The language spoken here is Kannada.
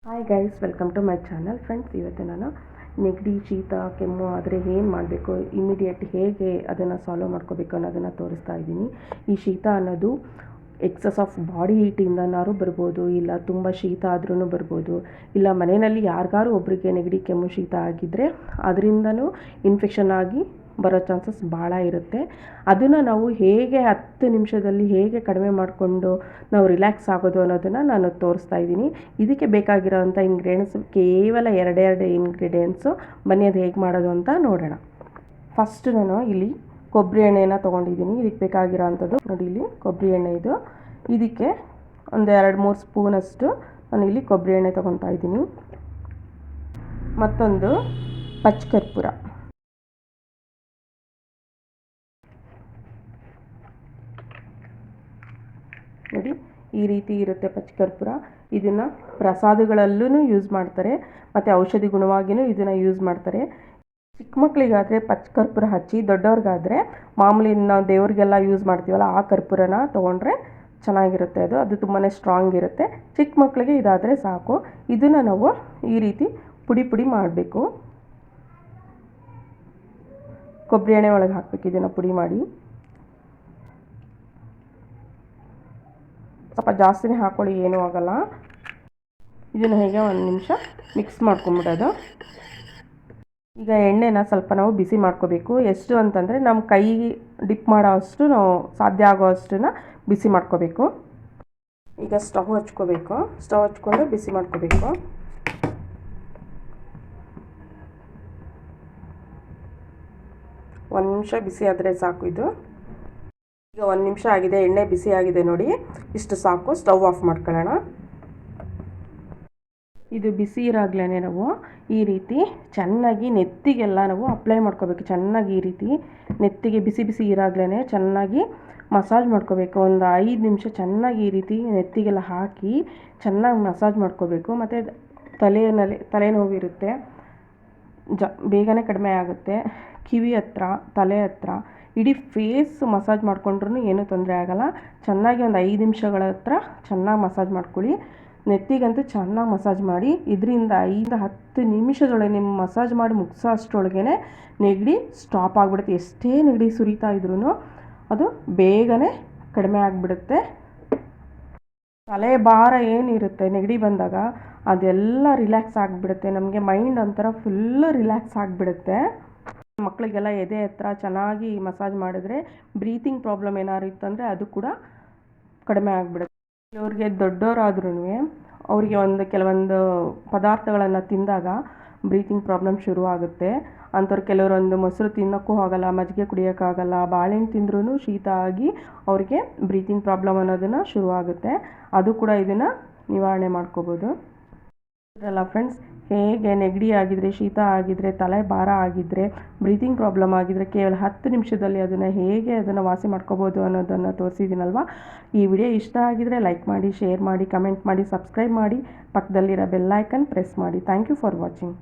Hi guys, welcome to my channel. Friends, ಇವತ್ತು ನಾನು ನೆಗಡಿ, ಶೀತ, ಕೆಮ್ಮು ಆದರೆ ಏನು ಮಾಡಬೇಕು, ಇಮಿಡಿಯೇಟ್ ಹೇಗೆ ಅದನ್ನು ಸಾಲ್ವ್ ಮಾಡ್ಕೋಬೇಕು ಅನ್ನೋದನ್ನು ತೋರಿಸ್ತಾ ಇದ್ದೀನಿ. ಈ ಶೀತ ಅನ್ನೋದು ಎಕ್ಸಸ್ ಆಫ್ ಬಾಡಿ ಹೀಟಿಂದನಾರು ಬರ್ಬೋದು, ಇಲ್ಲ ತುಂಬ ಶೀತ ಆದ್ರೂ ಬರ್ಬೋದು, ಇಲ್ಲ ಮನೆಯಲ್ಲಿ ಯಾರಿಗಾರು ಒಬ್ಬರಿಗೆ ನೆಗಡಿ, ಕೆಮ್ಮು, ಶೀತ ಆಗಿದ್ದರೆ ಅದರಿಂದನೂ ಇನ್ಫೆಕ್ಷನ್ ಆಗಿ ಬರೋ ಚಾನ್ಸಸ್ ಭಾಳ ಇರುತ್ತೆ. ಅದನ್ನು ನಾವು ಹೇಗೆ 10 ನಿಮಿಷದಲ್ಲಿ ಹೇಗೆ ಕಡಿಮೆ ಮಾಡಿಕೊಂಡು ನಾವು ರಿಲ್ಯಾಕ್ಸ್ ಆಗೋದು ಅನ್ನೋದನ್ನು ನಾನು ತೋರಿಸ್ತಾ ಇದ್ದೀನಿ. ಇದಕ್ಕೆ ಬೇಕಾಗಿರೋವಂಥ ಇಂಗ್ರೀಡಿಯೆಂಟ್ಸ್ ಕೇವಲ ಎರಡೆರಡು ಇಂಗ್ರೀಡಿಯೆಂಟ್ಸು. ಬನ್ನಿ ಅದು ಹೇಗೆ ಮಾಡೋದು ಅಂತ ನೋಡೋಣ. ಫಸ್ಟ್ ನಾನು ಇಲ್ಲಿ ಕೊಬ್ಬರಿ ಎಣ್ಣೆನ ತೊಗೊಂಡಿದ್ದೀನಿ. ಇದಕ್ಕೆ ಬೇಕಾಗಿರೋ ಅಂಥದ್ದು ನೋಡಿ, ಇಲ್ಲಿ ಕೊಬ್ಬರಿ ಎಣ್ಣೆ ಇದು. ಇದಕ್ಕೆ ಒಂದು 2-3 ಸ್ಪೂನಷ್ಟು ನಾನು ಇಲ್ಲಿ ಕೊಬ್ಬರಿ ಎಣ್ಣೆ ತೊಗೊತಾ ಇದ್ದೀನಿ. ಮತ್ತೊಂದು ಪಚ್ಚಕರ್ಪೂರ, ನೋಡಿ ಈ ರೀತಿ ಇರುತ್ತೆ ಪಚ್ಚಕರ್ಪೂರ. ಇದನ್ನು ಪ್ರಸಾದಗಳಲ್ಲೂ ಯೂಸ್ ಮಾಡ್ತಾರೆ, ಮತ್ತು ಔಷಧಿ ಗುಣವಾಗಿಯೂ ಇದನ್ನು ಯೂಸ್ ಮಾಡ್ತಾರೆ. ಚಿಕ್ಕ ಮಕ್ಕಳಿಗಾದರೆ ಪಚ್ಚಕರ್ಪೂರ ಹಚ್ಚಿ, ದೊಡ್ಡವ್ರಿಗಾದರೆ ಮಾಮೂಲಿ ನಾವು ದೇವ್ರಿಗೆಲ್ಲ ಯೂಸ್ ಮಾಡ್ತೀವಲ್ಲ ಆ ಕರ್ಪೂರನ ತೊಗೊಂಡ್ರೆ ಚೆನ್ನಾಗಿರುತ್ತೆ. ಅದು ತುಂಬಾ ಸ್ಟ್ರಾಂಗ್ ಇರುತ್ತೆ. ಚಿಕ್ಕ ಮಕ್ಕಳಿಗೆ ಇದಾದರೆ ಸಾಕು. ಇದನ್ನು ನಾವು ಈ ರೀತಿ ಪುಡಿ ಮಾಡಬೇಕು. ಕೊಬ್ಬರಿ ಎಣ್ಣೆ ಒಳಗೆ ಹಾಕಬೇಕು. ಇದನ್ನು ಪುಡಿ ಮಾಡಿ ಸ್ವಲ್ಪ ಜಾಸ್ತಿನೇ ಹಾಕ್ಕೊಳ್ಳಿ, ಏನೂ ಆಗೋಲ್ಲ. ಇದನ್ನು ಹೇಗೆ 1 ನಿಮಿಷ ಮಿಕ್ಸ್ ಮಾಡ್ಕೊಂಬಿಡೋದು. ಈಗ ಎಣ್ಣೆನ ಸ್ವಲ್ಪ ನಾವು ಬಿಸಿ ಮಾಡ್ಕೋಬೇಕು. ಎಷ್ಟು ಅಂತಂದರೆ ನಮ್ಮ ಕೈ ಡಿಪ್ ಮಾಡೋ ಅಷ್ಟು ನಾವು ಸಾಧ್ಯ ಆಗೋ ಅಷ್ಟನ್ನ ಬಿಸಿ ಮಾಡ್ಕೋಬೇಕು. ಈಗ ಸ್ಟವ್ ಹಚ್ಕೋಬೇಕು. ಸ್ಟವ್ ಹಚ್ಕೊಂಡು ಬಿಸಿ ಮಾಡ್ಕೋಬೇಕು. ಒಂದು ನಿಮಿಷ ಬಿಸಿ ಆದರೆ ಸಾಕು. ಇದು ಈಗ 1 ನಿಮಿಷ ಆಗಿದೆ, ಎಣ್ಣೆ ಬಿಸಿ ಆಗಿದೆ ನೋಡಿ, ಇಷ್ಟು ಸಾಕು. ಸ್ಟವ್ ಆಫ್ ಮಾಡ್ಕೊಳ್ಳೋಣ. ಇದು ಬಿಸಿ ಇರಾಗಲೇ ನಾವು ಈ ರೀತಿ ಚೆನ್ನಾಗಿ ನೆತ್ತಿಗೆಲ್ಲ ನಾವು ಅಪ್ಲೈ ಮಾಡ್ಕೋಬೇಕು. ಚೆನ್ನಾಗಿ ಈ ರೀತಿ ನೆತ್ತಿಗೆ ಬಿಸಿ ಇರಾಗಲೇ ಚೆನ್ನಾಗಿ ಮಸಾಜ್ ಮಾಡ್ಕೋಬೇಕು. ಒಂದು 5 ನಿಮಿಷ ಚೆನ್ನಾಗಿ ಈ ರೀತಿ ನೆತ್ತಿಗೆಲ್ಲ ಹಾಕಿ ಚೆನ್ನಾಗಿ ಮಸಾಜ್ ಮಾಡ್ಕೋಬೇಕು. ಮತ್ತು ತಲೆನೋವಿರುತ್ತೆ, ಬೇಗನೆ ಕಡಿಮೆ ಆಗುತ್ತೆ. ಕಿವಿ ಹತ್ರ, ತಲೆ ಹತ್ರ, ಇಡೀ ಫೇಸ್ ಮಸಾಜ್ ಮಾಡ್ಕೊಂಡ್ರೂ ಏನೂ ತೊಂದರೆ ಆಗೋಲ್ಲ. ಚೆನ್ನಾಗಿ ಒಂದು 5 ನಿಮಿಷಗಳ ಹತ್ರ ಚೆನ್ನಾಗಿ ಮಸಾಜ್ ಮಾಡ್ಕೊಳ್ಳಿ. ನೆತ್ತಿಗಂತೂ ಚೆನ್ನಾಗಿ ಮಸಾಜ್ ಮಾಡಿ. ಇದರಿಂದ 5-10 ನಿಮಿಷದೊಳಗೆ ನಿಮ್ಮ ಮಸಾಜ್ ಮಾಡಿ ಮುಗಿಸೋ ಅಷ್ಟರೊಳಗೆ ನೆಗಡಿ ಸ್ಟಾಪ್ ಆಗಿಬಿಡುತ್ತೆ. ಎಷ್ಟೇ ನೆಗಡಿ ಸುರಿತಾ ಇದ್ರೂ ಅದು ಬೇಗನೆ ಕಡಿಮೆ ಆಗಿಬಿಡುತ್ತೆ. ತಲೆ ಭಾರ ಏನಿರುತ್ತೆ ನೆಗಡಿ ಬಂದಾಗ ಅದೆಲ್ಲ ರಿಲ್ಯಾಕ್ಸ್ ಆಗಿಬಿಡುತ್ತೆ. ನಮಗೆ ಮೈಂಡ್ ಒಂಥರ ಫುಲ್ಲು ರಿಲ್ಯಾಕ್ಸ್ ಆಗಿಬಿಡುತ್ತೆ. ಮಕ್ಕಳಿಗೆಲ್ಲ ಎದೆ ಹತ್ರ ಚೆನ್ನಾಗಿ ಮಸಾಜ್ ಮಾಡಿದ್ರೆ ಬ್ರೀತಿಂಗ್ ಪ್ರಾಬ್ಲಮ್ ಏನಾದ್ರು ಇತ್ತಂದರೆ ಅದು ಕೂಡ ಕಡಿಮೆ ಆಗಿಬಿಡುತ್ತೆ. ಅವ್ರಿಗೆ ದೊಡ್ಡವರಾದ್ರೂ ಅವರಿಗೆ ಕೆಲವೊಂದು ಪದಾರ್ಥಗಳನ್ನು ತಿಂದಾಗ ಬ್ರೀತಿಂಗ್ ಪ್ರಾಬ್ಲಮ್ ಶುರು ಆಗುತ್ತೆ. ಅಂಥವ್ರು ಕೆಲವರೊಂದು ಮೊಸರು ತಿನ್ನೋಕ್ಕೂ ಆಗಲ್ಲ, ಮಜ್ಜಿಗೆ ಕುಡಿಯೋಕ್ಕಾಗಲ್ಲ, ಬಾಳೆಹಣ್ಣು ತಿಂದ್ರೂ ಶೀತ ಆಗಿ ಅವ್ರಿಗೆ ಬ್ರೀತಿಂಗ್ ಪ್ರಾಬ್ಲಮ್ ಅನ್ನೋದನ್ನು ಶುರು ಆಗುತ್ತೆ. ಅದು ಕೂಡ ಇದನ್ನು ನಿವಾರಣೆ ಮಾಡ್ಕೋಬೋದು. ಅಲ್ಲ ಫ್ರೆಂಡ್ಸ್, ಹೇಗೆ ನೆಗಡಿ ಆಗಿದ್ರೆ, ಶೀತ ಆಗಿದ್ರೆ, ತಲೆ ಭಾರ ಆಗಿದ್ದರೆ, ಬ್ರೀತಿಂಗ್ ಪ್ರಾಬ್ಲಮ್ ಆಗಿದ್ದರೆ ಕೇವಲ 10 ನಿಮಿಷದಲ್ಲಿ ಅದನ್ನು ವಾಸಿ ಮಾಡ್ಕೋಬೋದು ಅನ್ನೋದನ್ನು ತೋರಿಸಿದ್ದೀನಲ್ವ. ಈ ವಿಡಿಯೋ ಇಷ್ಟ ಆಗಿದರೆ ಲೈಕ್ ಮಾಡಿ, ಶೇರ್ ಮಾಡಿ, ಕಮೆಂಟ್ ಮಾಡಿ, ಸಬ್ಸ್ಕ್ರೈಬ್ ಮಾಡಿ, ಪಕ್ಕದಲ್ಲಿರೋ ಬೆಲ್ ಐಕನ್ ಪ್ರೆಸ್ ಮಾಡಿ. Thank you for watching.